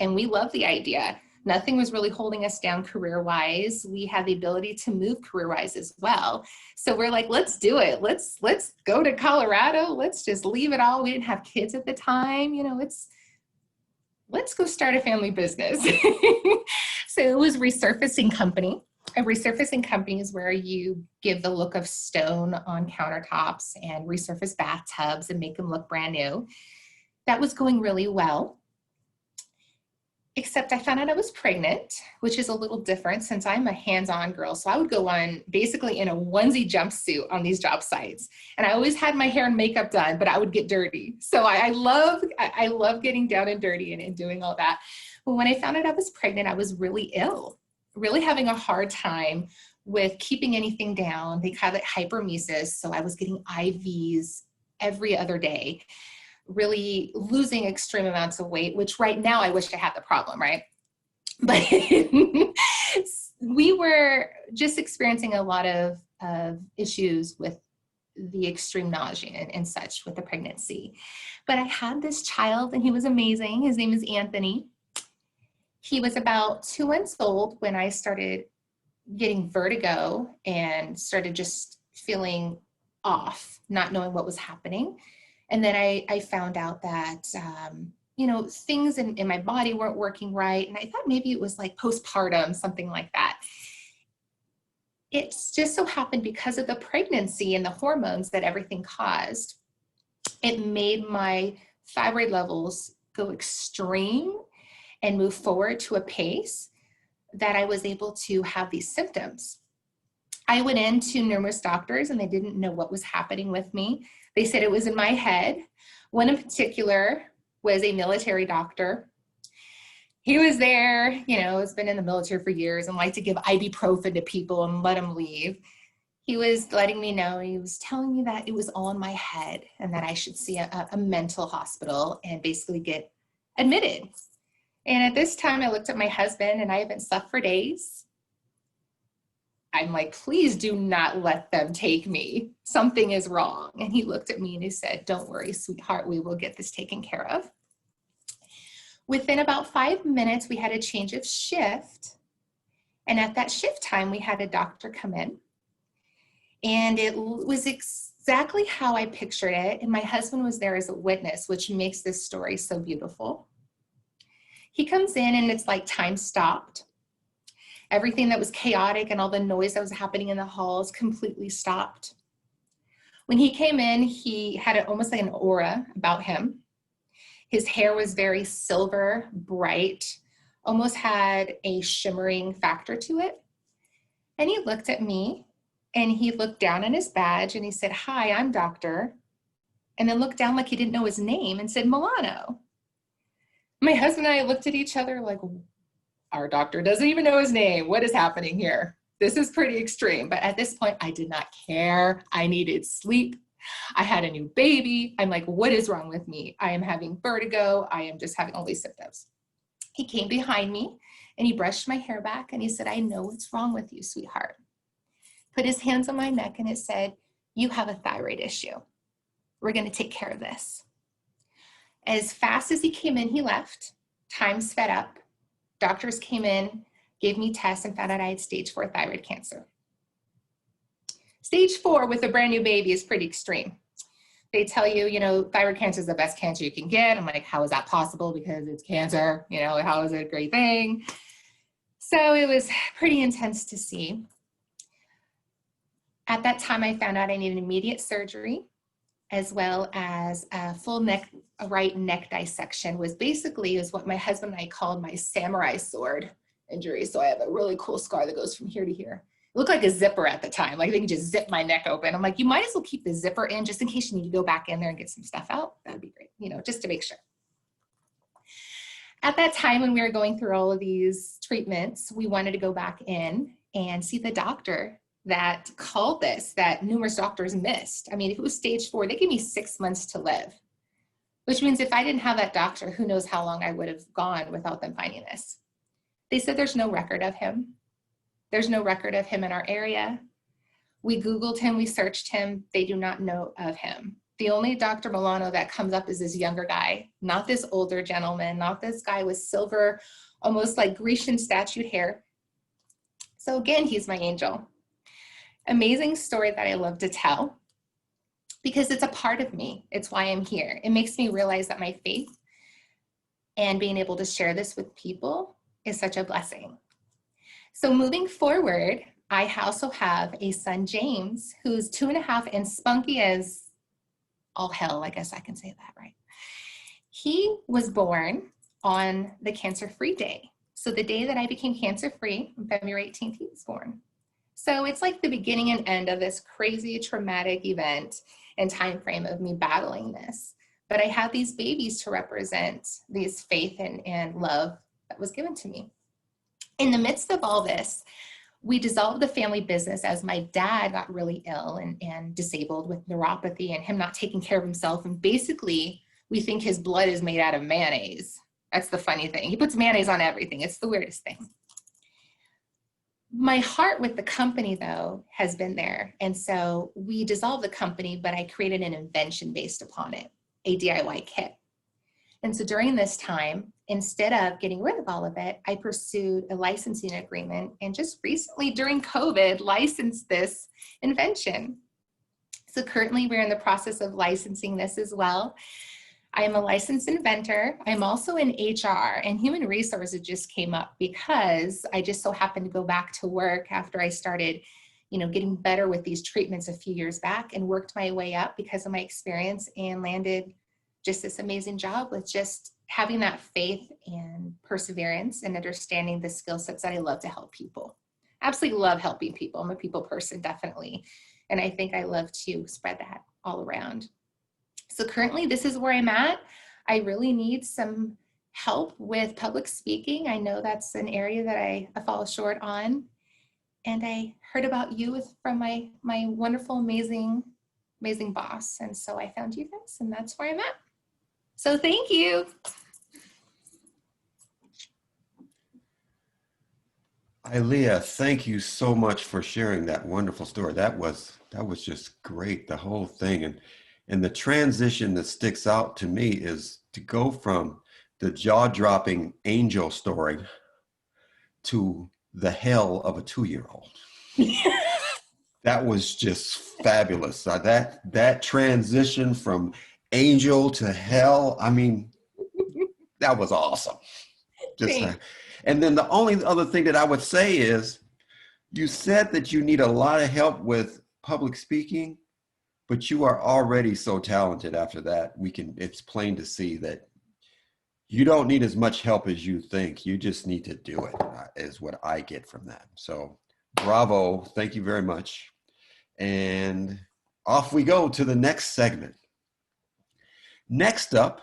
And we loved the idea. Nothing was really holding us down career-wise. We had the ability to move career-wise as well. So we're like, let's do it. Let's go to Colorado. Let's just leave it all. We didn't have kids at the time. You know, let's go start a family business. So it was resurfacing company. A resurfacing company is where you give the look of stone on countertops and resurface bathtubs and make them look brand new. That was going really well. Except I found out I was pregnant, which is a little different since I'm a hands-on girl. So I would go on basically in a onesie jumpsuit on these job sites. And I always had my hair and makeup done, but I would get dirty. So I love getting down and dirty and doing all that. But when I found out I was pregnant, I was really ill, really having a hard time with keeping anything down. They call it hyperemesis. So I was getting IVs every other day, really losing extreme amounts of weight, which right now I wish I had the problem, right? But we were just experiencing a lot of issues with the extreme nausea and such with the pregnancy. But I had this child and he was amazing. His name is Anthony. He was about 2 months old when I started getting vertigo and started just feeling off, not knowing what was happening. And then I found out that, you know, things in my body weren't working right. And I thought maybe it was like postpartum, something like that. It just so happened because of the pregnancy and the hormones that everything caused, it made my thyroid levels go extreme and move forward to a pace that I was able to have these symptoms. I went into numerous doctors and they didn't know what was happening with me. They said it was in my head. One in particular was a military doctor. He was there, you know, has been in the military for years and liked to give ibuprofen to people and let them leave. He was letting me know, he was telling me that it was all in my head and that I should see a mental hospital and basically get admitted. And at this time, I looked at my husband and I haven't slept for days. I'm like, please do not let them take me. Something is wrong. And he looked at me and he said, don't worry, sweetheart, we will get this taken care of. Within about 5 minutes, we had a change of shift. And at that shift time, we had a doctor come in. And it was exactly how I pictured it. And my husband was there as a witness, which makes this story so beautiful. He comes in and it's like time stopped. Everything that was chaotic and all the noise that was happening in the halls completely stopped. When he came in, he had almost like an aura about him. His hair was very silver, bright, almost had a shimmering factor to it. And he looked at me and he looked down at his badge and he said, hi, I'm doctor. And then looked down like he didn't know his name and said, Milano. My husband and I looked at each other like, our doctor doesn't even know his name. What is happening here? This is pretty extreme. But at this point, I did not care. I needed sleep. I had a new baby. I'm like, what is wrong with me? I am having vertigo. I am just having all these symptoms. He came behind me and he brushed my hair back and he said, I know what's wrong with you, sweetheart. Put his hands on my neck and it said, you have a thyroid issue. We're going to take care of this. As fast as he came in, he left. Time sped up. Doctors came in, gave me tests, and found out I had stage 4 thyroid cancer. Stage 4 with a brand new baby is pretty extreme. They tell you, you know, thyroid cancer is the best cancer you can get. I'm like, how is that possible? Because it's cancer, you know, how is it a great thing? So it was pretty intense to see. At that time, I found out I needed immediate surgery, as well as a full right neck dissection, was what my husband and I called my samurai sword injury. So I have a really cool scar that goes from here to here. It looked like a zipper at the time, like they can just zip my neck open. I'm like, you might as well keep the zipper in just in case you need to go back in there and get some stuff out. That'd be great, you know, just to make sure. At that time when we were going through all of these treatments, we wanted to go back in and see the doctor that called this, that numerous doctors missed. I mean, if it was stage 4, they gave me 6 months to live, which means if I didn't have that doctor, who knows how long I would have gone without them finding this. They said there's no record of him. There's no record of him in our area. We Googled him, we searched him. They do not know of him. The only Dr. Milano that comes up is this younger guy, not this older gentleman, not this guy with silver, almost like Grecian statue hair. So again, he's my angel. Amazing story that I love to tell because it's a part of me. It's why I'm here. It makes me realize that my faith and being able to share this with people is such a blessing. So moving forward, I also have a son, James, who's 2.5 and spunky as all hell, I guess I can say that, right? He was born on the cancer-free day. So the day that I became cancer-free, on February 18th, he was born. So it's like the beginning and end of this crazy traumatic event and time frame of me battling this. But I had these babies to represent this faith and love that was given to me. In the midst of all this, we dissolved the family business as my dad got really ill and disabled with neuropathy and him not taking care of himself. And basically, we think his blood is made out of mayonnaise. That's the funny thing. He puts mayonnaise on everything. It's the weirdest thing. My heart with the company, though, has been there. And so we dissolved the company, but I created an invention based upon it, a DIY kit. And so during this time, instead of getting rid of all of it, I pursued a licensing agreement and just recently during COVID licensed this invention. So currently we're in the process of licensing this as well. I am a licensed inventor. I'm also in HR, and human resources just came up because I just so happened to go back to work after I started, getting better with these treatments a few years back and worked my way up because of my experience and landed just this amazing job with just having that faith and perseverance and understanding the skill sets that I love to help people. Absolutely love helping people. I'm a people person, definitely. And I think I love to spread that all around. So currently this is where I'm at. I really need some help with public speaking. I know that's an area that I fall short on. And I heard about you from my wonderful, amazing boss. And so I found you guys, and that's where I'm at. So thank you. Ilea, thank you so much for sharing that wonderful story. That was just great, the whole thing. And the transition that sticks out to me is to go from the jaw-dropping angel story to the hell of a 2-year-old. That was just fabulous. That transition from angel to hell, I mean, that was awesome. And then the only other thing that I would say is, you said that you need a lot of help with public speaking, but you are already so talented after that. It's plain to see that you don't need as much help as you think. You just need to do it, is what I get from that. So bravo, thank you very much. And off we go to the next segment. Next up,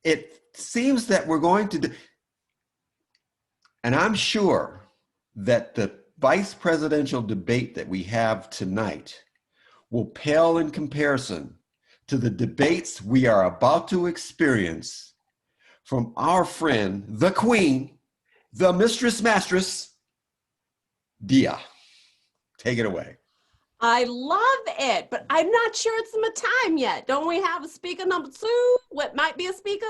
it seems that we're going to, and I'm sure that the vice presidential debate that we have tonight will pale in comparison to the debates we are about to experience from our friend, the Queen, the Mistress, Dia. Take it away. I love it, but I'm not sure it's my time yet. Don't we have a speaker number 2? What might be a speaker?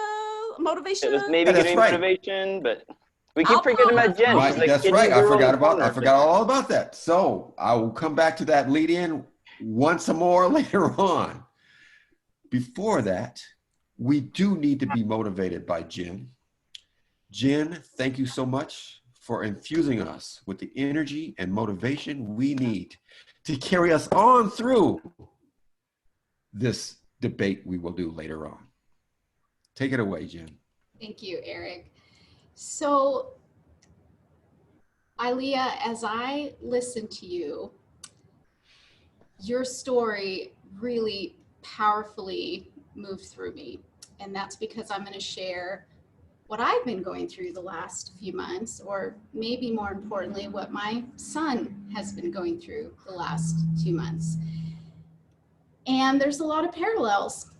Motivation? It was maybe getting motivation, but we keep forgetting about Jen. Right, that's right. I forgot all about that. So I will come back to that lead in once more later on. Before that, we do need to be motivated by Jen. Jen, thank you so much for infusing us with the energy and motivation we need to carry us on through this debate we will do later on. Take it away, Jen. Thank you, Eric. So, Ilea, as I listen to you, your story really powerfully moved through me. And that's because I'm going to share what I've been going through the last few months, or maybe more importantly, what my son has been going through the last 2 months. And there's a lot of parallels,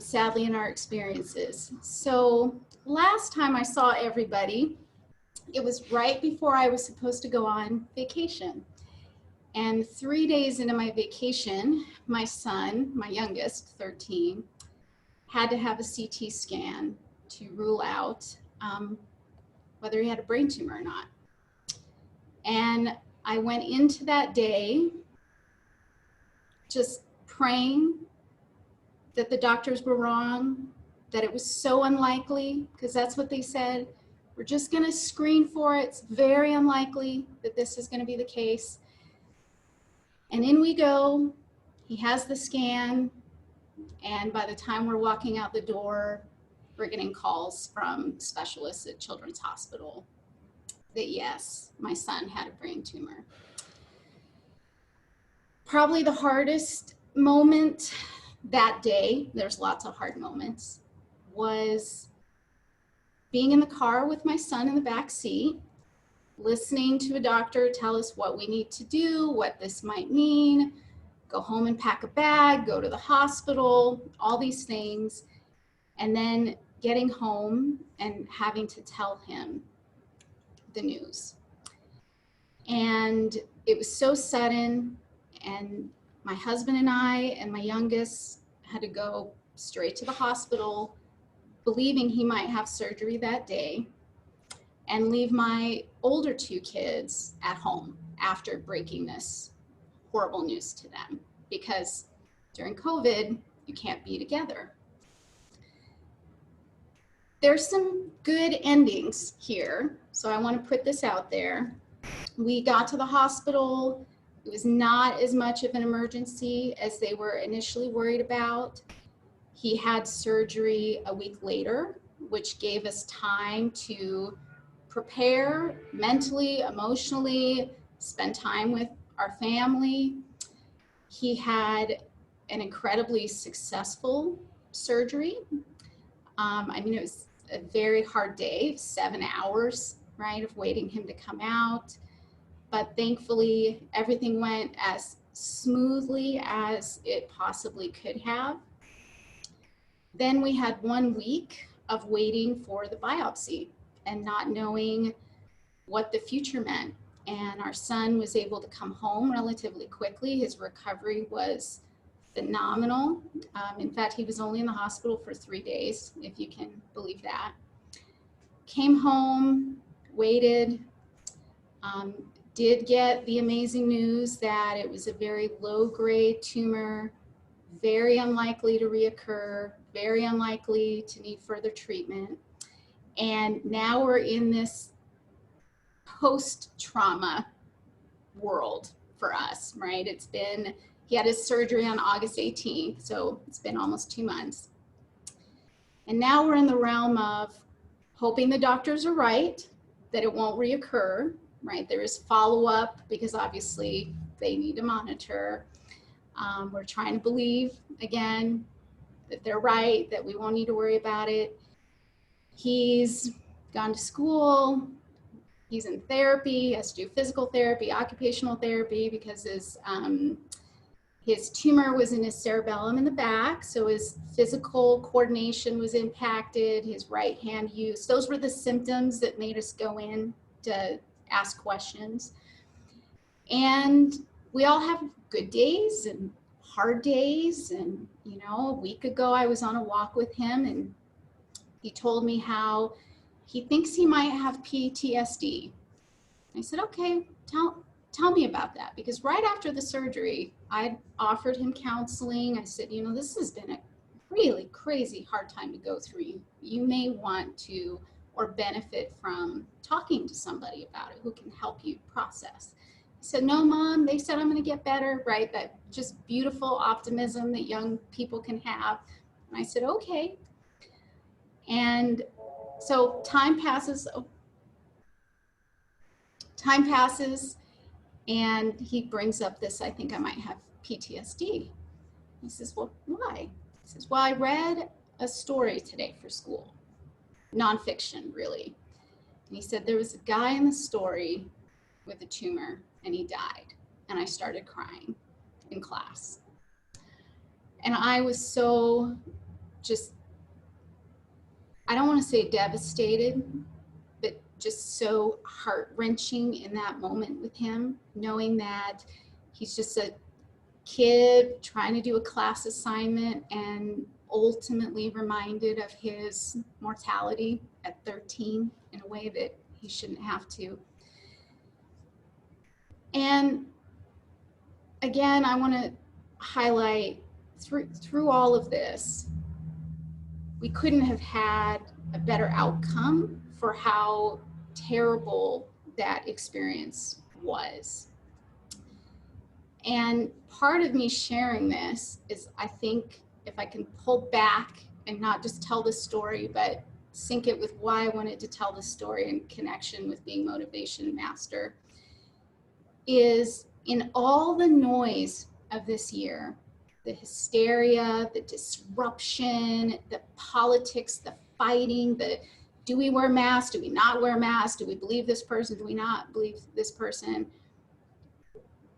sadly, in our experiences. So last time I saw everybody, it was right before I was supposed to go on vacation. And 3 days into my vacation, my son, my youngest, 13, had to have a CT scan to rule out whether he had a brain tumor or not. And I went into that day just praying that the doctors were wrong, that it was so unlikely, because that's what they said. We're just going to screen for it. It's very unlikely that this is going to be the case. And in we go. He has the scan. And by the time we're walking out the door, we're getting calls from specialists at Children's Hospital that yes, my son had a brain tumor. Probably the hardest moment that day, there's lots of hard moments, was being in the car with my son in the back seat, listening to a doctor tell us what we need to do, what this might mean, go home and pack a bag, go to the hospital, all these things, and then getting home and having to tell him the news. And it was so sudden, and my husband and I and my youngest had to go straight to the hospital, believing he might have surgery that day, and leave my older two kids at home after breaking this horrible news to them, because during COVID, you can't be together. There's some good endings here, so I want to put this out there. We got to the hospital. It was not as much of an emergency as they were initially worried about. He had surgery a week later, which gave us time to prepare mentally, emotionally, spend time with our family. He had an incredibly successful surgery. It was a very hard day, 7 hours, right, of waiting him to come out. But thankfully, everything went as smoothly as it possibly could have. Then we had 1 week of waiting for the biopsy and not knowing what the future meant. And our son was able to come home relatively quickly. His recovery was phenomenal. In fact, he was only in the hospital for 3 days, if you can believe that. Came home, waited, did get the amazing news that it was a very low-grade tumor, very unlikely to reoccur, very unlikely to need further treatment. And now we're in this post-trauma world for us, right? He had his surgery on August 18th, so it's been almost 2 months. And now we're in the realm of hoping the doctors are right, that it won't reoccur, right? There is follow-up because obviously they need to monitor. We're trying to believe, again, that they're right, that we won't need to worry about it. He's gone to school. He's in therapy. He has to do physical therapy, occupational therapy, because his tumor was in his cerebellum in the back. So his physical coordination was impacted, his right hand use. Those were the symptoms that made us go in to ask questions. And we all have good days and hard days. And, a week ago I was on a walk with him and he told me how he thinks he might have PTSD. I said, okay, tell me about that. Because right after the surgery, I offered him counseling. I said, this has been a really crazy hard time to go through. You may want to or benefit from talking to somebody about it who can help you process. He said, no, Mom, they said I'm going to get better, right? That just beautiful optimism that young people can have. And I said, okay. And so time passes, and he brings up this, I think I might have PTSD. He says, well, why? He says, well, I read a story today for school, nonfiction, really. And he said, there was a guy in the story with a tumor and he died. And I started crying in class. And I was so I don't want to say devastated, but just so heart-wrenching in that moment with him, knowing that He's just a kid trying to do a class assignment and ultimately reminded of his mortality at 13 in a way that he shouldn't have to. And again, I want to highlight through all of this, we couldn't have had a better outcome for how terrible that experience was. And part of me sharing this is, I think if I can pull back and not just tell the story, but sync it with why I wanted to tell the story in connection with being Motivation Master, is in all the noise of this year, the hysteria, the disruption, the politics, the fighting, the do we wear masks, do we not wear masks, do we believe this person, do we not believe this person?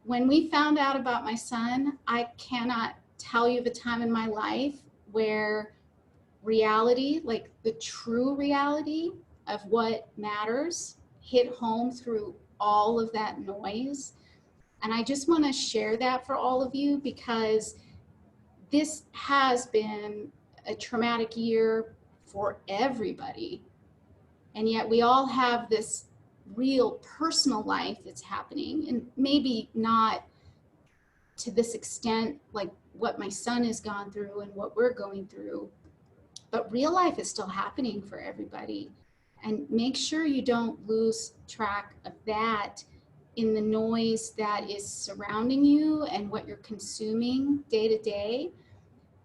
When we found out about my son, I cannot tell you the time in my life where reality, like the true reality of what matters, hit home through all of that noise. And I just want to share that for all of you, because this has been a traumatic year for everybody. And yet we all have this real personal life that's happening, and maybe not to this extent like what my son has gone through and what we're going through, but real life is still happening for everybody. And make sure you don't lose track of that in the noise that is surrounding you and what you're consuming day to day,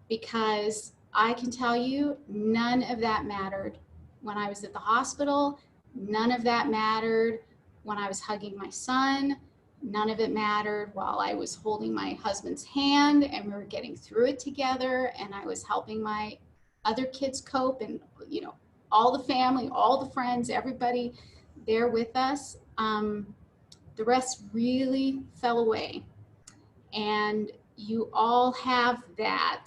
because I can tell you none of that mattered when I was at the hospital. None of that mattered when I was hugging my son. None of it mattered while I was holding my husband's hand and we were getting through it together, and I was helping my other kids cope, and you know, all the family, all the friends, everybody there with us. The rest really fell away. And you all have that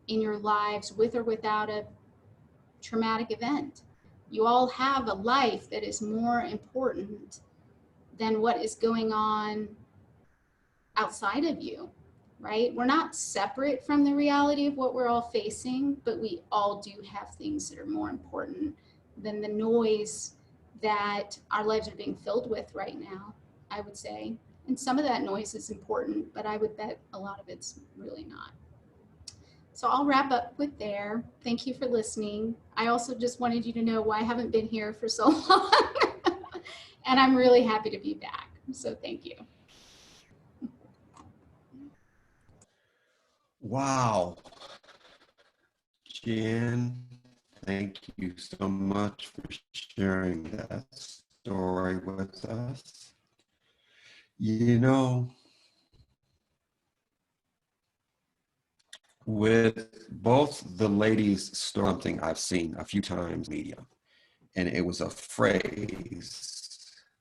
in your lives with or without a traumatic event. You all have a life that is more important than what is going on outside of you, right? We're not separate from the reality of what we're all facing, but we all do have things that are more important than the noise that our lives are being filled with right now, I would say. And some of that noise is important, but I would bet a lot of it's really not. So I'll wrap up with there. Thank you for listening. I also just wanted you to know why I haven't been here for so long. And I'm really happy to be back. So thank you. Wow. Jan, thank you so much for sharing that story with us. You know, with both the ladies' story, something I've seen a few times in media, and it was a phrase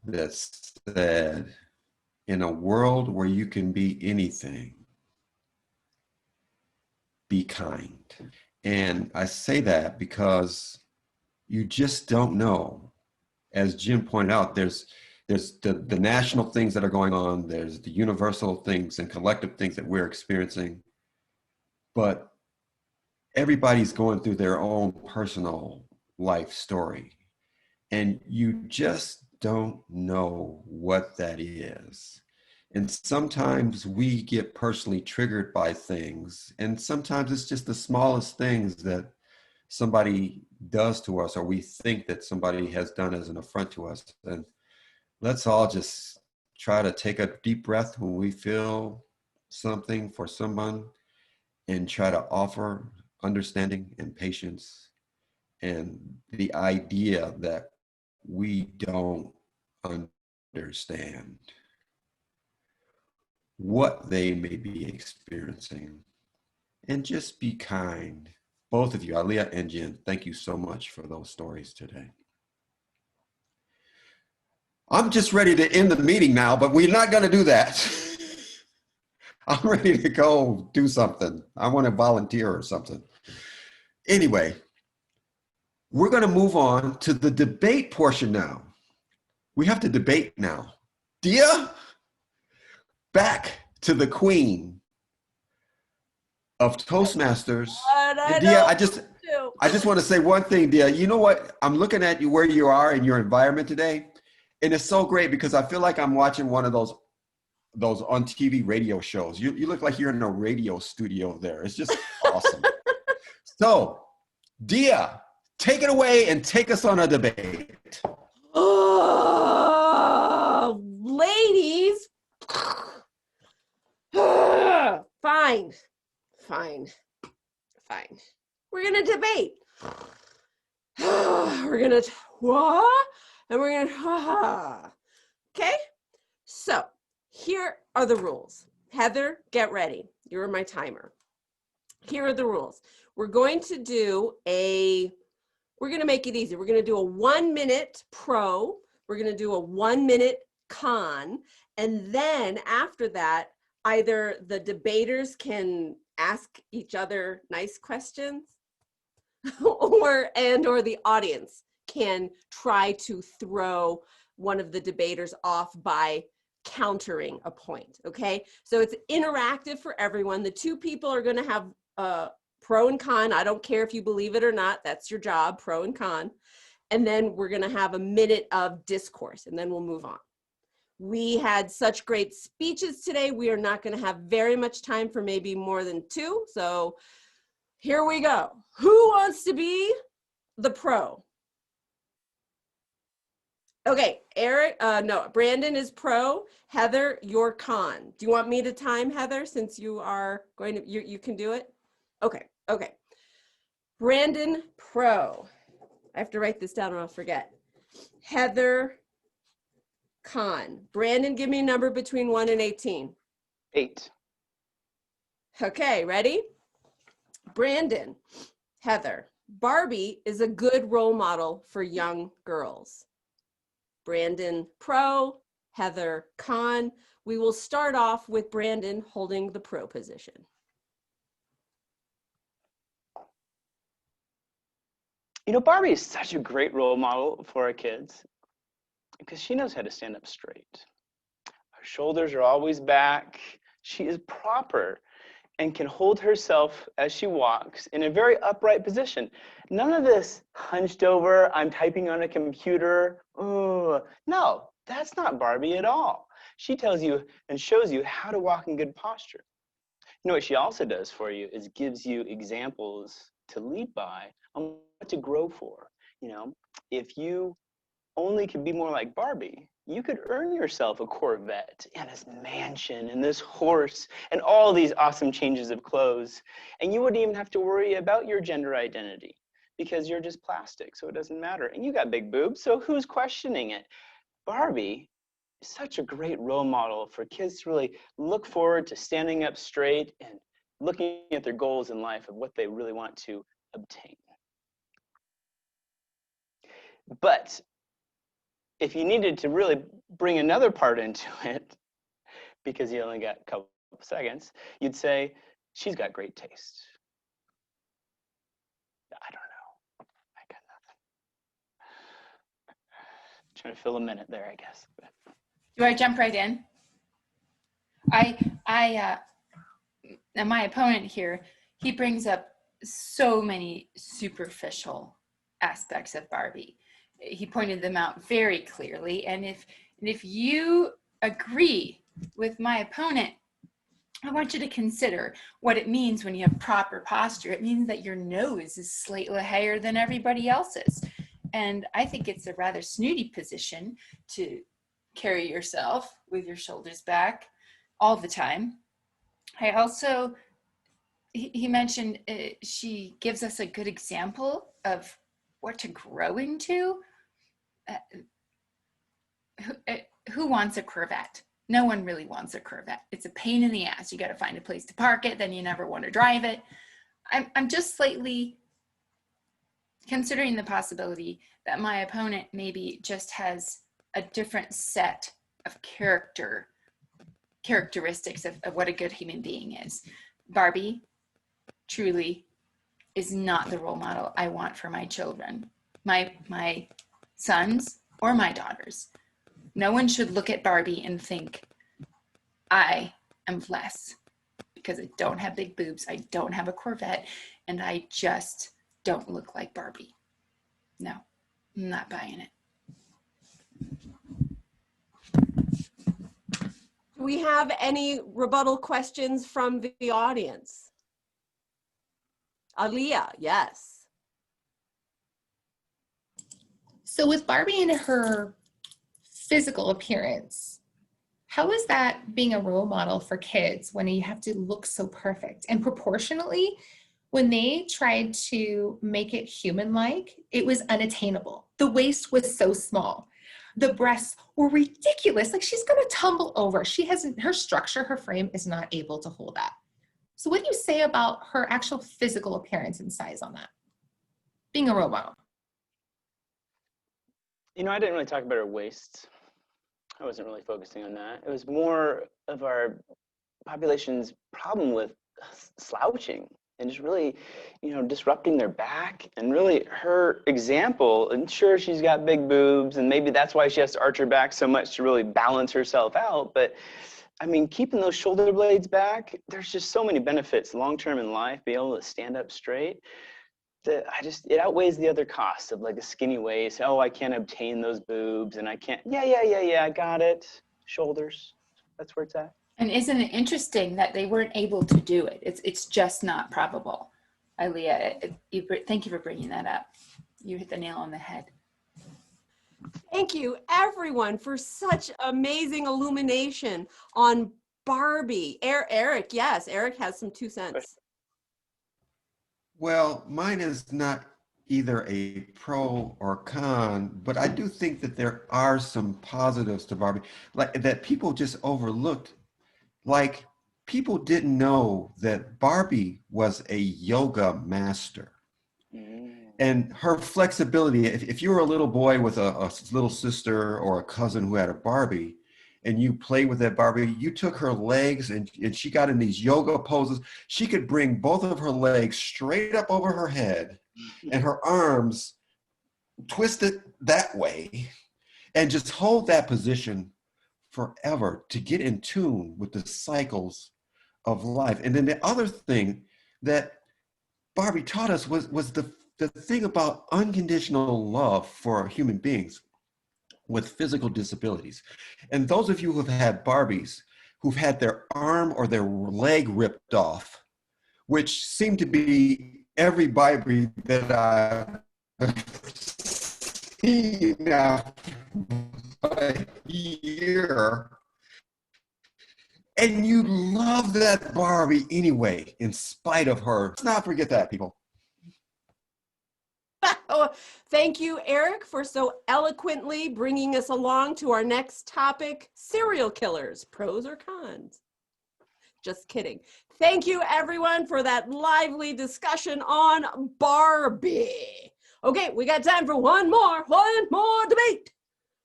that said, in a world where you can be anything, be kind. And I say that because you just don't know. As Jim pointed out, there's the national things that are going on, there's the universal things and collective things that we're experiencing, but everybody's going through their own personal life story. And you just don't know what that is. And sometimes we get personally triggered by things. And sometimes it's just the smallest things that somebody does to us, or we think that somebody has done as an affront to us. And let's all just try to take a deep breath when we feel something for someone, and try to offer understanding and patience, and the idea that we don't understand what they may be experiencing, and just be kind. Both of you, Aliyah and Jen, thank you so much for those stories today. I'm just ready to end the meeting now, but we're not going to do that. I'm ready to go do something. I want to volunteer or something. Anyway, we're going to move on to the debate portion now. We have to debate now. Dia, back to the queen of Toastmasters. And I And Dia, know I too. just want to say one thing, Dia. You know what? I'm looking at you where you are in your environment today, and it's so great because I feel like I'm watching one of those on TV radio shows. You look like you're in a radio studio there. It's just awesome. So, Dia, take it away and take us on a debate. Oh, ladies. Fine. We're going to debate. We're going to what? And we're going to okay? So, here are the rules. Heather, get ready. You're my timer. Here are the rules. We're going to make it easy. We're going to do a 1 minute pro. We're going to do a 1 minute con. And then after that, either the debaters can ask each other nice questions or the audience can try to throw one of the debaters off by countering a point. Okay. So it's interactive for everyone. The two people are going to have pro and con. I don't care if you believe it or not. That's your job, pro and con. And then we're going to have a minute of discourse and then we'll move on. We had such great speeches today. We are not going to have very much time for maybe more than two. So here we go. Who wants to be the pro? Okay, Brandon is pro. Heather, you're con. Do you want me to time, Heather, since you are going to, you can do it? Okay. Brandon, pro. I have to write this down or I'll forget. Heather, con. Brandon, give me a number between 1 and 18. 8. Okay, ready? Brandon, Heather, Barbie is a good role model for young girls. Brandon, pro. Heather, con. We will start off with Brandon holding the pro position. You know, Barbie is such a great role model for our kids because she knows how to stand up straight. Her shoulders are always back. She is proper and can hold herself as she walks in a very upright position. None of this hunched over, I'm typing on a computer. No, that's not Barbie at all. She tells you and shows you how to walk in good posture. You know what she also does for you is gives you examples to lead by on what to grow for. You know, if you only could be more like Barbie, you could earn yourself a Corvette and this mansion and this horse and all these awesome changes of clothes. And you wouldn't even have to worry about your gender identity because you're just plastic, so it doesn't matter. And you got big boobs, so who's questioning it? Barbie is such a great role model for kids to really look forward to standing up straight and looking at their goals in life of what they really want to obtain. But if you needed to really bring another part into it, because you only got a couple of seconds, you'd say, she's got great taste. I don't know. I got nothing. Trying to fill a minute there, I guess. Do I jump right in? Now my opponent here, he brings up so many superficial aspects of Barbie. He pointed them out very clearly. And if you agree with my opponent, I want you to consider what it means when you have proper posture. It means that your nose is slightly higher than everybody else's. And I think it's a rather snooty position to carry yourself with your shoulders back all the time. I also, he mentioned she gives us a good example of what to grow into. Who wants a Corvette? No one really wants a Corvette. It's a pain in the ass. You got to find a place to park it, then you never want to drive it. I'm just slightly considering the possibility that my opponent maybe just has a different set of characteristics of what a good human being is. Barbie truly is not the role model I want for my children, my sons or my daughters. No one should look at Barbie and think, I I'm less because I don't have big boobs, I don't have a Corvette, and I just don't look like Barbie. No, I'm not buying it. Do we have any rebuttal questions from the audience? Aaliyah, yes. So with Barbie and her physical appearance, how is that being a role model for kids when you have to look so perfect? And proportionally, when they tried to make it human-like, it was unattainable. The waist was so small. The breasts were ridiculous. Like, she's gonna tumble over. She hasn't, her structure, her frame is not able to hold that. So what do you say about her actual physical appearance and size on that? Being a role model. You know, I didn't really talk about her waist. I wasn't really focusing on that. It was more of our population's problem with slouching and just really, disrupting their back. And really her example, and sure, she's got big boobs and maybe that's why she has to arch her back so much to really balance herself out. But I mean, keeping those shoulder blades back, there's just so many benefits long-term in life, be able to stand up straight. That it outweighs the other costs of like a skinny waist. Oh, I can't obtain those boobs and I can't. Yeah, I got it. Shoulders, that's where it's at. And isn't it interesting that they weren't able to do it? It's just not probable. Aaliyah, thank you for bringing that up. You hit the nail on the head. Thank you, everyone, for such amazing illumination on Barbie. Eric, yes, Eric has some 2 cents. Well, mine is not either a pro or con, but I do think that there are some positives to Barbie, like that people just overlooked. Like, people didn't know that Barbie was a yoga master. And her flexibility, if you were a little boy with a little sister or a cousin who had a Barbie, and you played with that Barbie, you took her legs and she got in these yoga poses. She could bring both of her legs straight up over her head and her arms twisted that way and just hold that position forever to get in tune with the cycles of life. And then the other thing that Barbie taught us was the thing about unconditional love for human beings with physical disabilities. And those of you who've had Barbies who've had their arm or their leg ripped off, which seem to be every Barbie that I've seen now a year, and you love that Barbie anyway, in spite of her. Let's not forget that, people. Oh, thank you, Eric, for so eloquently bringing us along to our next topic, serial killers, pros or cons. Just kidding. Thank you, everyone, for that lively discussion on Barbie. Okay, we got time for one more debate.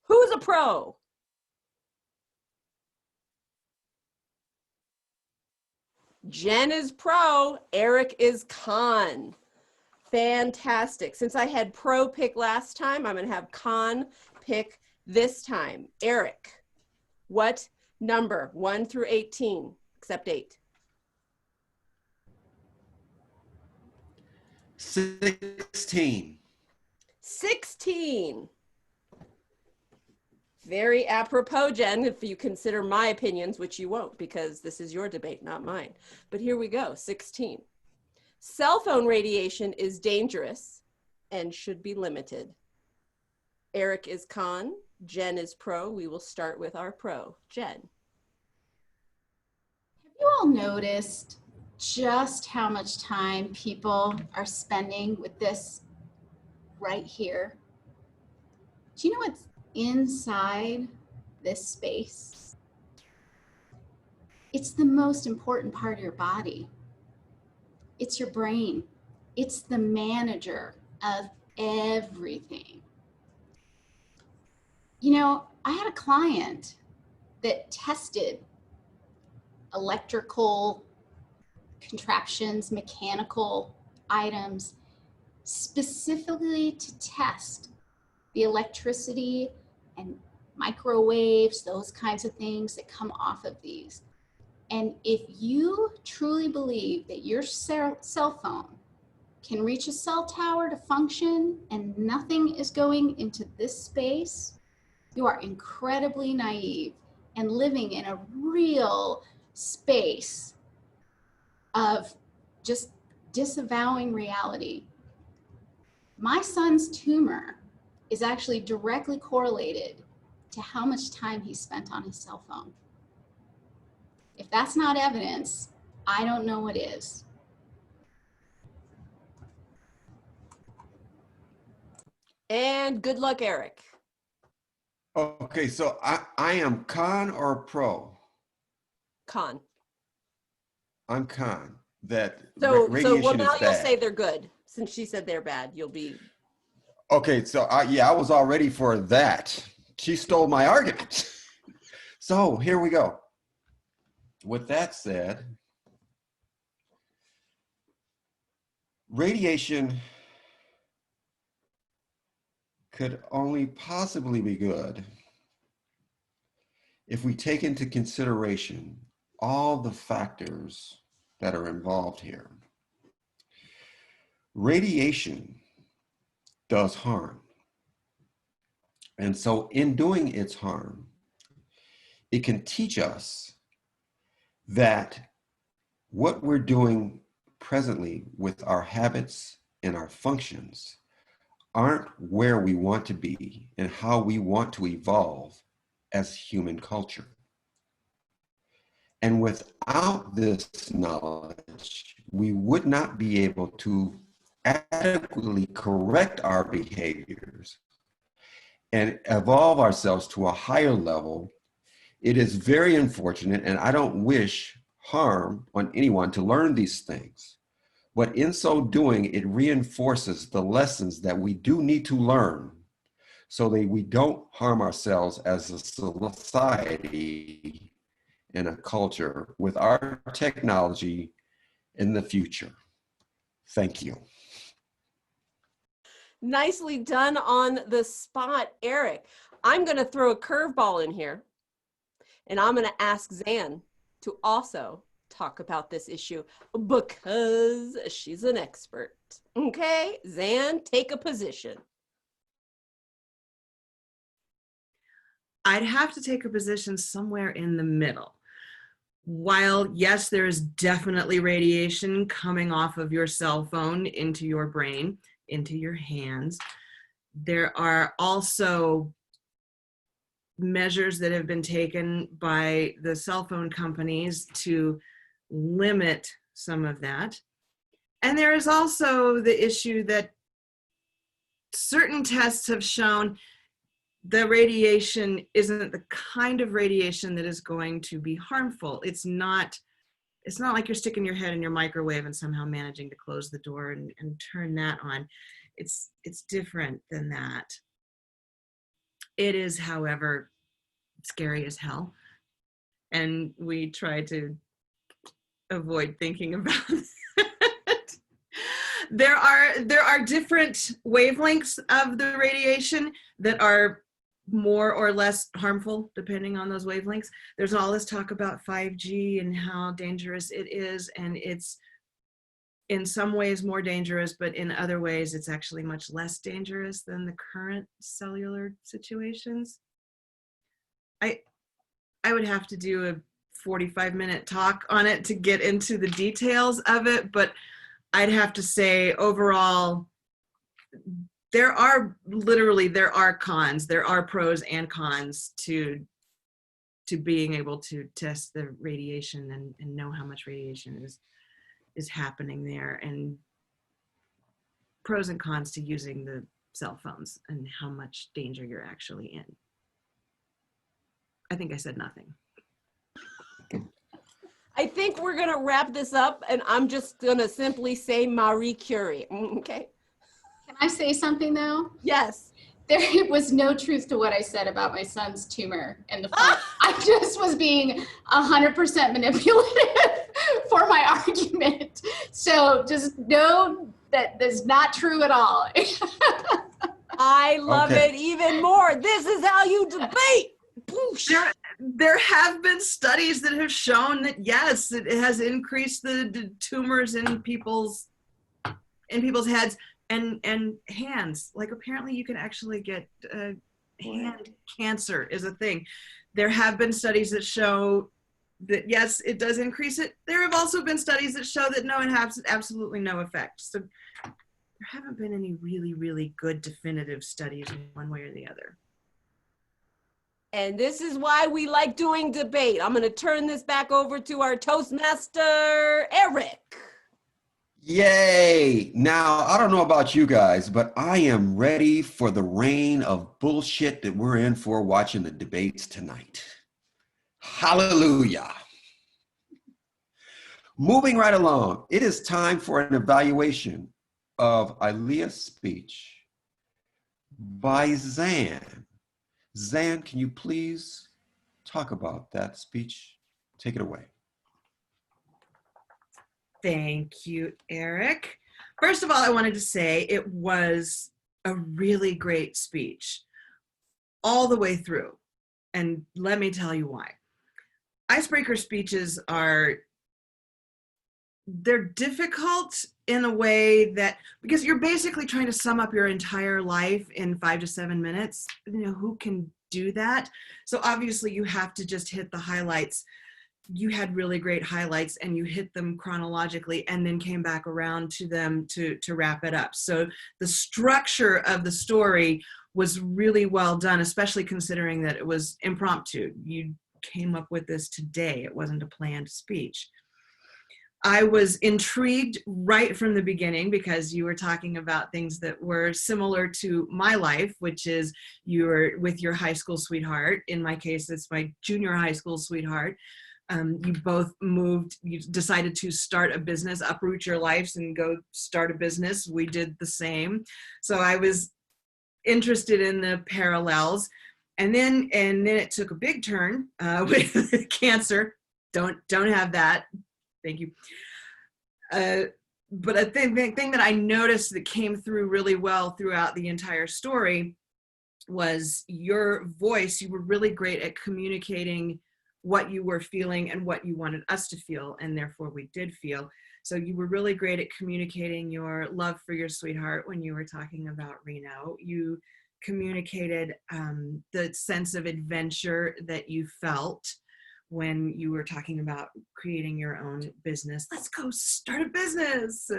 Who's a pro? Jen is pro, Eric is con. Fantastic. Since I had pro pick last time, I'm going to have con pick this time. Eric, what number? 1 through 18, except 8. 16. 16. Very apropos, Jen, if you consider my opinions, which you won't because this is your debate, not mine. But here we go, 16. Cell phone radiation is dangerous and should be limited. Eric is con, Jen is pro. We will start with our pro. Jen. Have you all noticed just how much time people are spending with this right here? Do you know what's inside this space? It's the most important part of your body. It's your brain. It's the manager of everything. You know, I had a client that tested electrical contraptions, mechanical items, specifically to test the electricity and microwaves, those kinds of things that come off of these. And if you truly believe that your cell phone can reach a cell tower to function and nothing is going into this space, you are incredibly naive and living in a real space of just disavowing reality. My son's tumor is actually directly correlated to how much time he spent on his cell phone. If that's not evidence, I don't know what is. And good luck, Eric. Okay, so I am con or pro? Con. I'm con. That So radiation now is you'll bad. say they're good. Since she said they're bad, you'll be. Okay, so I was all ready for that. She stole my argument. So here we go. With that said, radiation could only possibly be good if we take into consideration all the factors that are involved here. Radiation does harm. And so in doing its harm, it can teach us that what we're doing presently with our habits and our functions aren't where we want to be and how we want to evolve as human culture. And without this knowledge, we would not be able to adequately correct our behaviors and evolve ourselves to a higher level. It is very unfortunate, and I don't wish harm on anyone to learn these things. But in so doing, it reinforces the lessons that we do need to learn so that we don't harm ourselves as a society and a culture with our technology in the future. Thank you. Nicely done on the spot, Eric. I'm going to throw a curveball in here, and I'm going to ask Zan to also talk about this issue because she's an expert. Okay, Zan, take a position. I'd have to take a position somewhere in the middle. While, yes, there is definitely radiation coming off of your cell phone into your brain, into your hands, there are also measures that have been taken by the cell phone companies to limit some of that. And there is also the issue that certain tests have shown the radiation isn't the kind of radiation that is going to be harmful. It's not like you're sticking your head in your microwave and somehow managing to close the door and turn that on. It's different than that. It is, however, scary as hell. And we try to avoid thinking about it. There are different wavelengths of the radiation that are more or less harmful depending on those wavelengths. There's all this talk about 5G and how dangerous it is, and it's in some ways more dangerous, but in other ways it's actually much less dangerous than the current cellular situations. I would have to do a 45-minute talk on it to get into the details of it, but I'd have to say overall, there are cons, there are pros and cons to being able to test the radiation and know how much radiation is happening there, and pros and cons to using the cell phones and how much danger you're actually in. I think I said nothing. I think we're going to wrap this up, and I'm just going to simply say Marie Curie. Okay? Can I say something though? Yes. There was no truth to what I said about my son's tumor and the phone. I just was being 100% manipulative for my argument. So just know that that's not true at all. I love Okay. it even more. This is how you debate. there have been studies that have shown that yes, it has increased the tumors in people's heads and hands. Like apparently you can actually get hand cancer is a thing. There have been studies that show that yes, it does increase it. There have also been studies that show that no, it has absolutely no effect. So there haven't been any really, really good definitive studies one way or the other. And this is why we like doing debate. I'm going to turn this back over to our Toastmaster, Eric. Yay! Now, I don't know about you guys, but I am ready for the reign of bullshit that we're in for watching the debates tonight. Hallelujah. Moving right along, it is time for an evaluation of Aaliyah's speech by Zan. Zan, can you please talk about that speech? Take it away. Thank you, Eric. First of all, I wanted to say it was a really great speech all the way through. And let me tell you why. Icebreaker speeches they're difficult in a way that, because you're basically trying to sum up your entire life in 5 to 7 minutes. You know, who can do that? So obviously you have to just hit the highlights. You had really great highlights and you hit them chronologically and then came back around to them to wrap it up. So the structure of the story was really well done, especially considering that it was impromptu. You came up with this today. It wasn't a planned speech. I was intrigued right from the beginning because you were talking about things that were similar to my life, which is you were with your high school sweetheart. In my case, it's my junior high school sweetheart. You both moved, you decided to start a business, uproot your lives and go start a business. We did the same. So I was interested in the parallels. And then it took a big turn with cancer. Don't have that. Thank you. But the thing that I noticed that came through really well throughout the entire story was your voice. You were really great at communicating what you were feeling and what you wanted us to feel, and therefore we did feel. So you were really great at communicating your love for your sweetheart when you were talking about Reno. You communicated the sense of adventure that you felt when you were talking about creating your own business. Let's go start a business.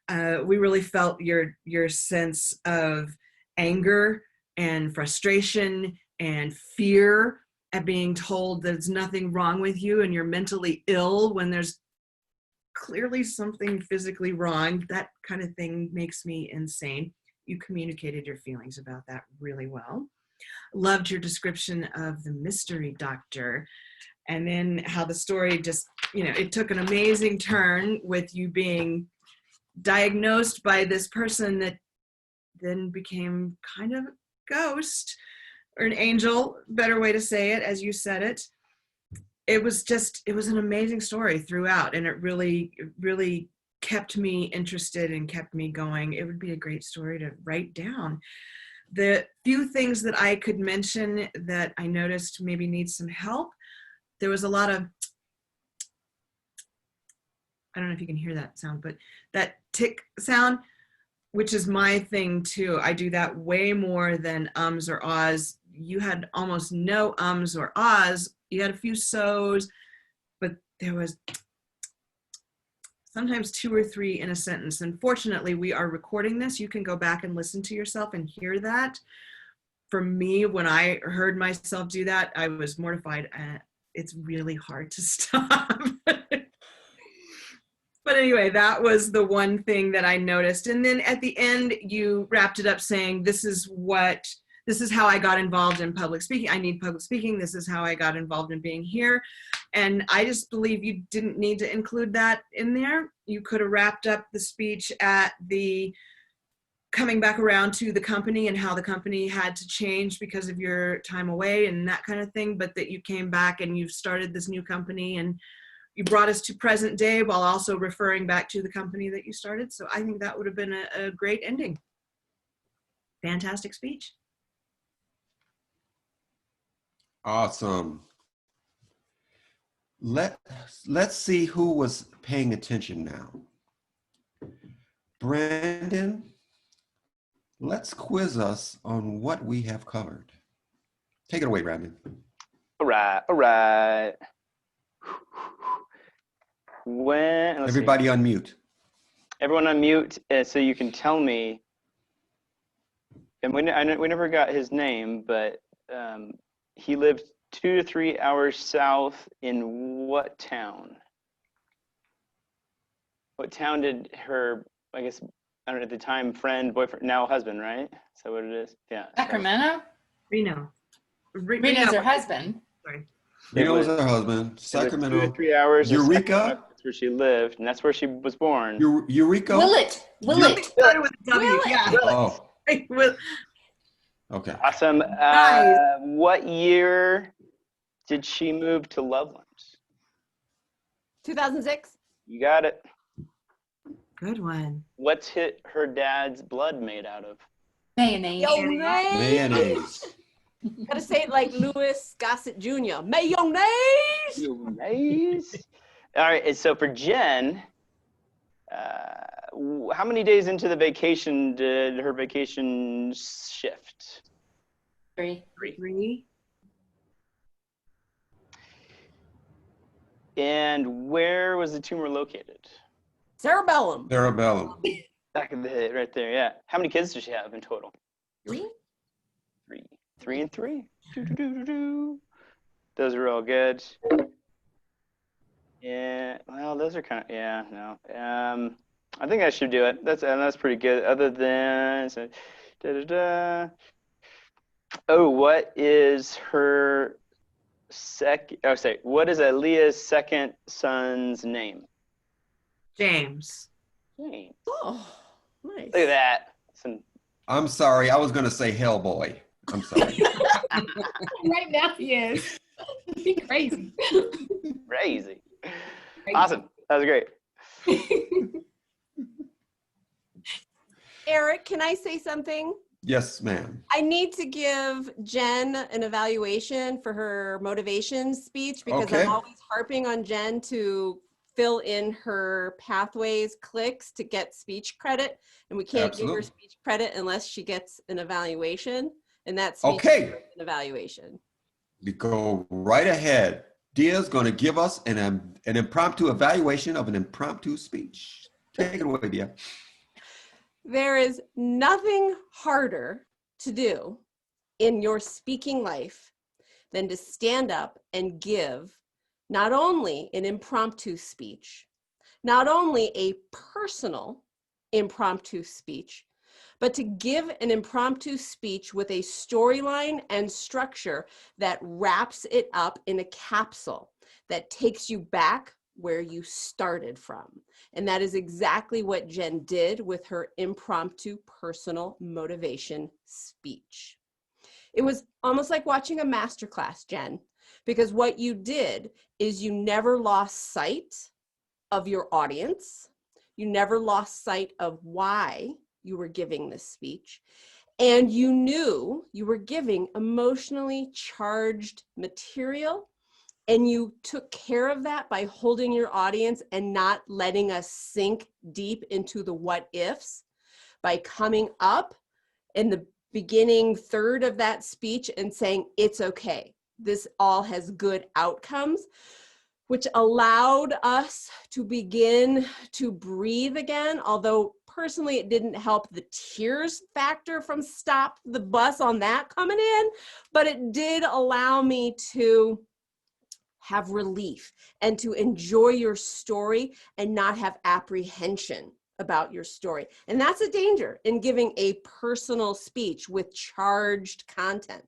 And we really felt your sense of anger and frustration and fear at being told there's nothing wrong with you and you're mentally ill when there's clearly something physically wrong. That kind of thing makes me insane. You communicated your feelings about that really well. Loved your description of the mystery doctor, and then how the story just, it took an amazing turn with you being diagnosed by this person that then became kind of a ghost or an angel, better way to say it, as you said it. It was an amazing story throughout, and it really, really kept me interested and kept me going. It would be a great story to write down. The few things that I could mention that I noticed maybe need some help, there was a lot of, I don't know if you can hear that sound, but that tick sound, which is my thing too. I do that way more than ums or ahs. You had almost no ums or ahs. You had a few so's, but there was sometimes 2 or 3 in a sentence. And fortunately, we are recording this. You can go back and listen to yourself and hear that. For me, when I heard myself do that, I was mortified. It's really hard to stop. But anyway, that was the one thing that I noticed. And then at the end, you wrapped it up saying, this is how I got involved in public speaking. I need public speaking. This is how I got involved in being here. And I just believe you didn't need to include that in there. You could have wrapped up the speech at the coming back around to the company and how the company had to change because of your time away and that kind of thing, but that you came back and you've started this new company and you brought us to present day while also referring back to the company that you started. So I think that would have been a great ending. Fantastic speech. Awesome. let's see who was paying attention now. Brandon, let's quiz us on what we have covered. Take it away, Brandon. All right, all right. Let's see. Everybody unmute. Everyone unmute so you can tell me. And we never got his name, but he lived 2 to 3 hours south in what town? What town did her, I guess, I don't know, at the time, friend, boyfriend, now husband, right? Is that what it is? Yeah. Sacramento? Reno. Reno's her husband. Sorry. Reno was her husband. Sacramento. 2 to 3 hours. Eureka. That's where she lived, and that's where she was born. Eureka. Willett. Started with a W. Willet. Yeah. Oh, Will- okay. Awesome. Nice. What year did she move to Loveland? 2006. You got it. Good one. What's her dad's blood made out of? Mayonnaise. Mayonnaise. Gotta say it like Louis Gossett Jr. Mayonnaise. Mayonnaise. All right, and so for Jen, how many days into the vacation did her vacation shift? 3. 3. And where was the tumor located? Cerebellum. Cerebellum. Back of the head, right there, yeah. How many kids does she have in total? 3. 3. 3 and 3. Do. Those are all good. Yeah, well, those are kind of, yeah, no. I think I should do it. That's pretty good. Other than, so, oh, what is her what is Aaliyah's second son's name? James. James. Oh, nice. Look at that. I'm sorry. I was going to say Hellboy. I'm sorry. Right now he is. He's crazy. Crazy. Awesome. That was great. Eric, can I say something? Yes, ma'am. I need to give Jen an evaluation for her motivation speech because Okay. I'm always harping on Jen to fill in her pathways clicks to get speech credit, and we can't give her Absolutely. speech credit unless she gets an evaluation, and that speech Okay. is an evaluation. You go right ahead. Dia's going to give us an impromptu evaluation of an impromptu speech. Take it away, Dia. There is nothing harder to do in your speaking life than to stand up and give not only an impromptu speech, not only a personal impromptu speech, but to give an impromptu speech with a storyline and structure that wraps it up in a capsule that takes you back where you started from. And that is exactly what Jen did with her impromptu personal motivation speech. It was almost like watching a masterclass, Jen, because what you did is you never lost sight of your audience. You never lost sight of why you were giving this speech. And you knew you were giving emotionally charged material. And you took care of that by holding your audience and not letting us sink deep into the what ifs, by coming up in the beginning third of that speech and saying, it's okay. This all has good outcomes, which allowed us to begin to breathe again. Although personally, it didn't help the tears factor from stop the bus on that coming in, but it did allow me to have relief and to enjoy your story and not have apprehension about your story. And that's a danger in giving a personal speech with charged content,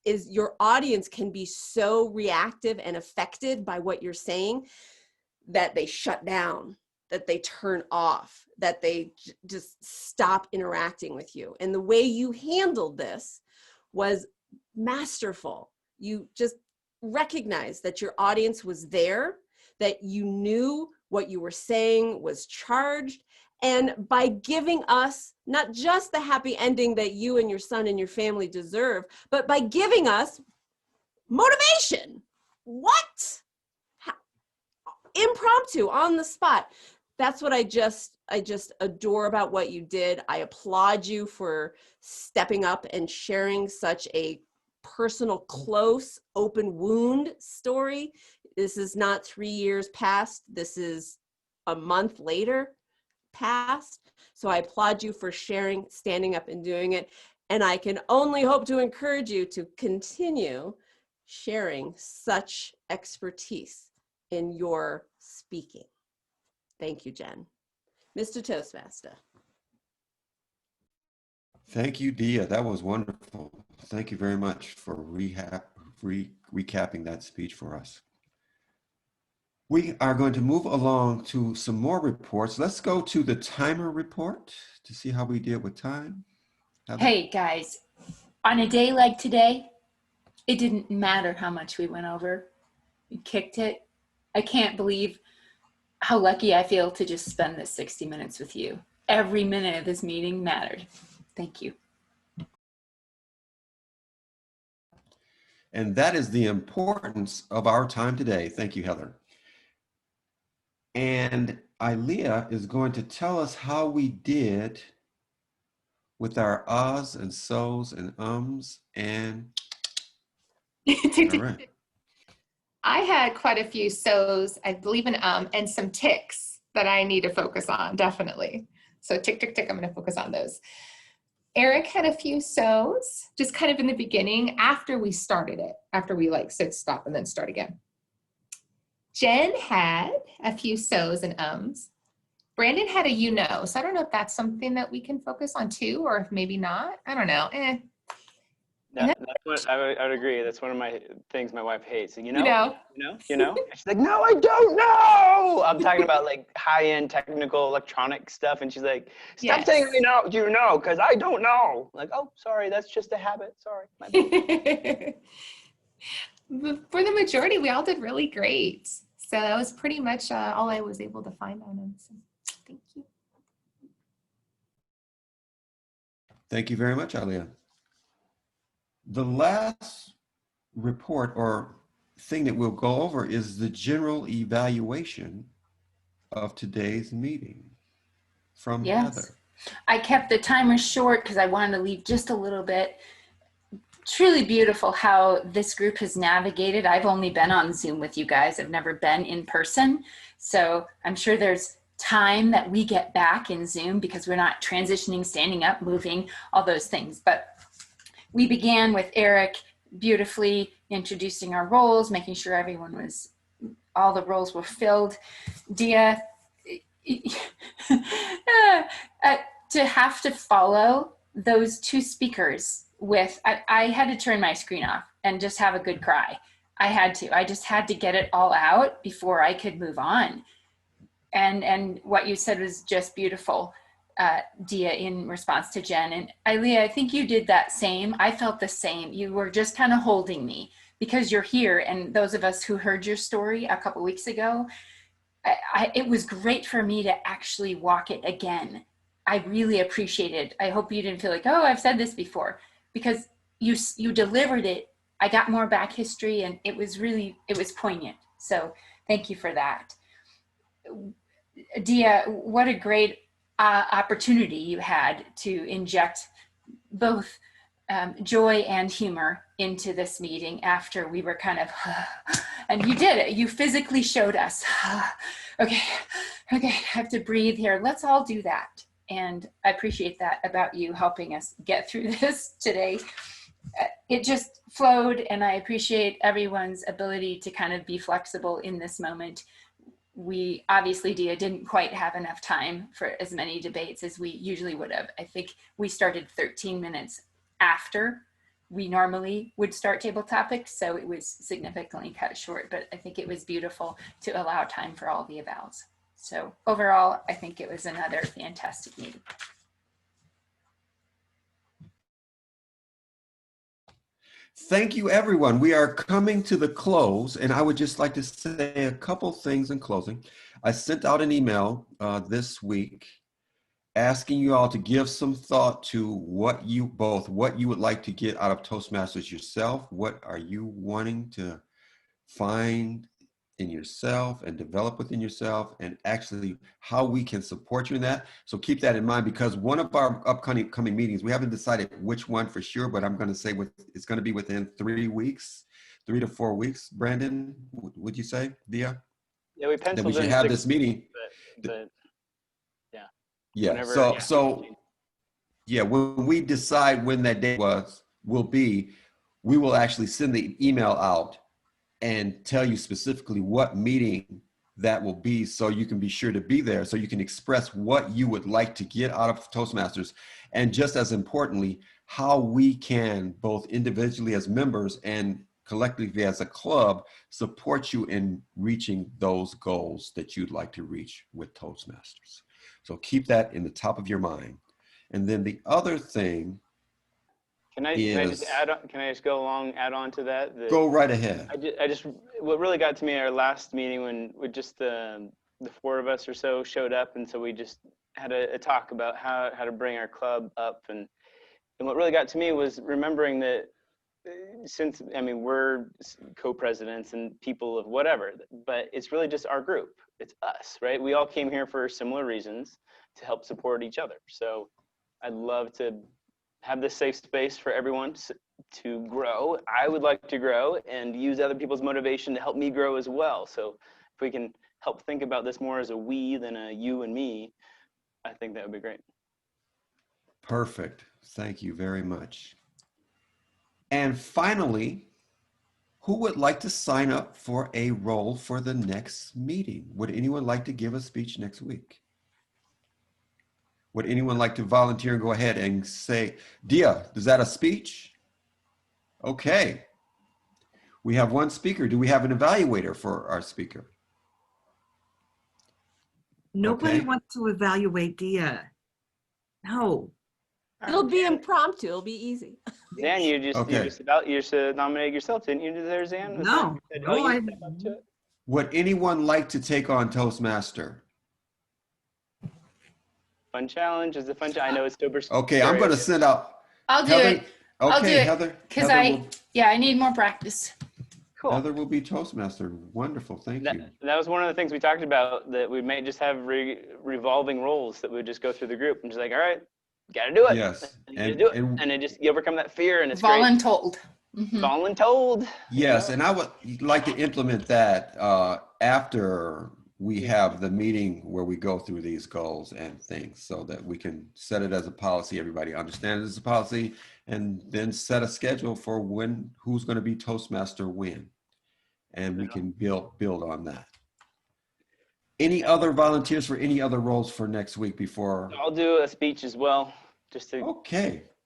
is your audience can be so reactive and affected by what you're saying that they shut down, that they turn off, that they just stop interacting with you. And the way you handled this was masterful. You just recognize that your audience was there, that you knew what you were saying was charged, and by giving us not just the happy ending that you and your son and your family deserve, but by giving us motivation. What? impromptu, on the spot. That's what I just adore about what you did. I applaud you for stepping up and sharing such a personal, close, open wound story. This is not 3 years past. This is a month later past. So I applaud you for sharing, standing up and doing it. And I can only hope to encourage you to continue sharing such expertise in your speaking. Thank you, Jen. Mr. Toastmaster. Thank you, Dia. That was wonderful. Thank you very much for recapping that speech for us. We are going to move along to some more reports. Let's go to the timer report to see how we did with time. Heather? Hey guys, on a day like today, it didn't matter how much we went over. We kicked it. I can't believe how lucky I feel to just spend this 60 minutes with you. Every minute of this meeting mattered. Thank you. And that is the importance of our time today. Thank you, Heather. And Ilea is going to tell us how we did with our ahs and so's and ums and all right. I had quite a few so's, I believe in and some ticks that I need to focus on, definitely. So tick, tick, tick, I'm going to focus on those. Eric had a few so's, just kind of in the beginning after we started it, after we like said stop and then start again. Jen had a few so's and ums. Brandon had a you know, so I don't know if that's something that we can focus on too, or if maybe not. I don't know. No, that's what I would agree. That's one of my things my wife hates. You know. And she's like, no, I don't know. I'm talking about like high-end technical electronic stuff, and she's like, stop saying you know, because I don't know. I'm like, oh, sorry, that's just a habit. Sorry. My bad. For the majority, we all did really great. So that was pretty much all I was able to find on them. So thank you. Thank you very much, Ilea. The last report or thing that we'll go over is the general evaluation of today's meeting from Heather. I kept the timer short because I wanted to leave just a little bit. Truly beautiful how this group has navigated. I've only been on Zoom with you guys. I've never been in person. So I'm sure there's time that we get back in Zoom because we're not transitioning, standing up, moving, all those things. But we began with Eric beautifully introducing our roles, making sure all the roles were filled. Dia, to have to follow those two speakers with, I had to turn my screen off and just have a good cry. I just had to get it all out before I could move on. And what you said was just beautiful. Dia, in response to Jen. And Ilea, I think you did that same. I felt the same. You were just kind of holding me because you're here. And those of us who heard your story a couple weeks ago, it was great for me to actually walk it again. I really appreciated. I hope you didn't feel like, oh, I've said this before, because you delivered it. I got more back history and it was poignant. So thank you for that. Dia, what a great opportunity you had to inject both joy and humor into this meeting after we were kind of, and you did it. You physically showed us, okay, I have to breathe here. Let's all do that. And I appreciate that about you helping us get through this today. It just flowed, and I appreciate everyone's ability to kind of be flexible in this moment. We obviously, Dia, didn't quite have enough time for as many debates as we usually would have. I think we started 13 minutes after we normally would start table topics, so it was significantly cut short, but I think it was beautiful to allow time for all the evals. So overall, I think it was another fantastic meeting. Thank you, everyone. We are coming to the close, and I would just like to say a couple things in closing. I sent out an email this week asking you all to give some thought to what you would like to get out of Toastmasters yourself. What are you wanting to find in yourself and develop within yourself, and actually how we can support you in that. So keep that in mind, because one of our upcoming meetings, we haven't decided which one for sure, but I'm going to say it's going to be within 3 weeks, 3 to 4 weeks. Brandon, would you say, Dia? Yeah, we That we penciled should in have 6 this meeting. weeks, but yeah. Yeah. Whenever, So yeah, when we decide when that day will be, we will actually send the email out and tell you specifically what meeting that will be, so you can be sure to be there, so you can express what you would like to get out of Toastmasters. And just as importantly, how we can both individually as members and collectively as a club support you in reaching those goals that you'd like to reach with Toastmasters. So keep that in the top of your mind. And then the other thing can I just add on? Can I just add on to that? Go right ahead. I just what really got to me at our last meeting when just the 4 of us or so showed up, and so we just had a talk about how to bring our club up, and what really got to me was remembering that since we're co-presidents and people of whatever, but it's really just our group. It's us, right? We all came here for similar reasons, to help support each other. So I'd love to have this safe space for everyone to grow. I would like to grow and use other people's motivation to help me grow as well. So if we can help think about this more as a we than a you and me, I think that would be great. Perfect. Thank you very much. And finally, who would like to sign up for a role for the next meeting? Would anyone like to give a speech next week? Would anyone like to volunteer and go ahead and say, Dia, is that a speech? Okay. We have one speaker. Do we have an evaluator for our speaker? Nobody Okay. wants to evaluate Dia. No. It'll be impromptu. It'll be easy. Zan, you just nominated yourself, didn't you, there, Zan? No. Would anyone like to take on Toastmaster? Fun challenge is a fun challenge. I know it's super. Okay, I'm going to send out. I'll do Heather, it. I'll do okay, it. Heather. Because Heather I need more practice. Cool. Heather will be Toastmaster. Wonderful. Thank you. That was one of the things we talked about, that we may just have revolving roles that would just go through the group and just like, all right, got to do it. Yes. And do it. And it just, you overcome that fear, and it's great. Voluntold. Mm-hmm. Voluntold. Yes, and I would like to implement that after we have the meeting where we go through these goals and things, so that we can set it as a policy, everybody understands it as a policy, and then set a schedule for who's going to be Toastmaster when, and we can build on that. Any other volunteers for any other roles for next week before? I'll do a speech as well, just to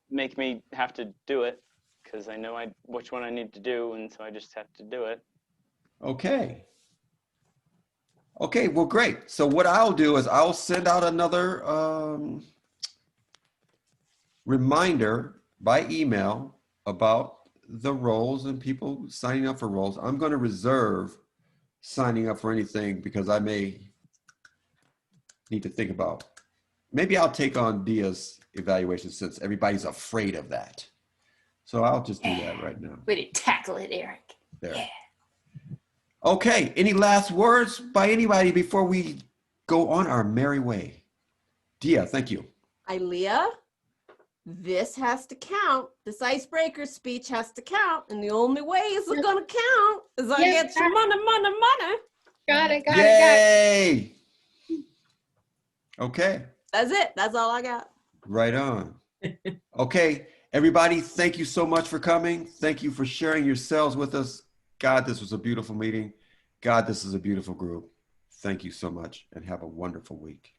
make me have to do it, because I know which one I need to do, and so I just have to do it. Okay, well, great. So what I'll do is I'll send out another reminder by email about the roles and people signing up for roles. I'm going to reserve signing up for anything because I may need to think about. Maybe I'll take on Dia's evaluation since everybody's afraid of that. So I'll just do that right now. Way to tackle it, Eric. There. Yeah. Okay, any last words by anybody before we go on our merry way? Dia, thank you. Ilea, this has to count. This icebreaker speech has to count. And the only way it's going to count is I get some money. Got it. Yay! Okay. That's it. That's all I got. Right on. Okay, everybody, thank you so much for coming. Thank you for sharing yourselves with us. God, this was a beautiful meeting. God, this is a beautiful group. Thank you so much and have a wonderful week.